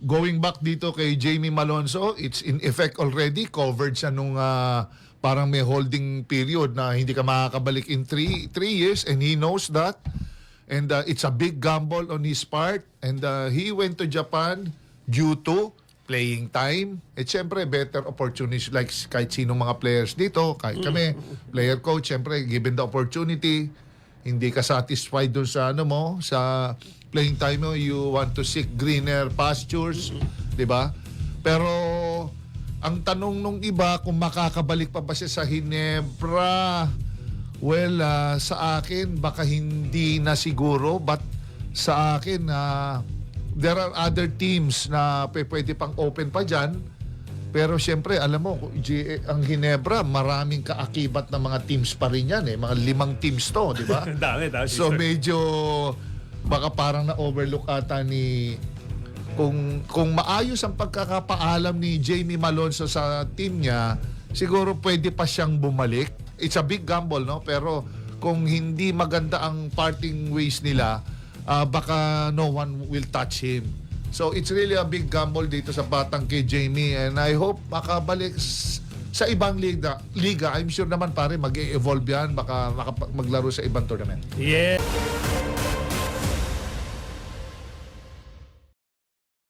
Going back dito kay Jamie Malonzo, it's in effect already. Covered siya nung parang may holding period na hindi ka makakabalik in 3 years, and he knows that. And it's a big gamble on his part. And he went to Japan due to playing time. At syempre, better opportunities like kahit sinong mga players dito, kahit kami, player coach, syempre, given the opportunity, hindi ka satisfied dun sa sa playing time mo, you want to seek greener pastures, di ba? Pero ang tanong nung iba kung makakabalik pa ba siya sa Ginebra, well, sa akin baka hindi na siguro, but sa akin there are other teams na pwede pang open pa dyan. Pero siyempre, alam mo, ang Ginebra, maraming kaakibat na mga teams pa rin yan eh. Mga 5 teams to, di ba? Dami. So medyo baka parang na-overlook ata ni kung maayos ang pagkakapaalam ni Jamie Malonzo sa team niya, siguro pwede pa siyang bumalik. It's a big gamble, no? Pero kung hindi maganda ang parting ways nila, baka no one will touch him. So it's really a big gamble dito sa batang kay Jamie, and I hope makabalik sa ibang liga. I'm sure naman pare mag-e-evolve yan, baka maglaro sa ibang tournament. Yeah.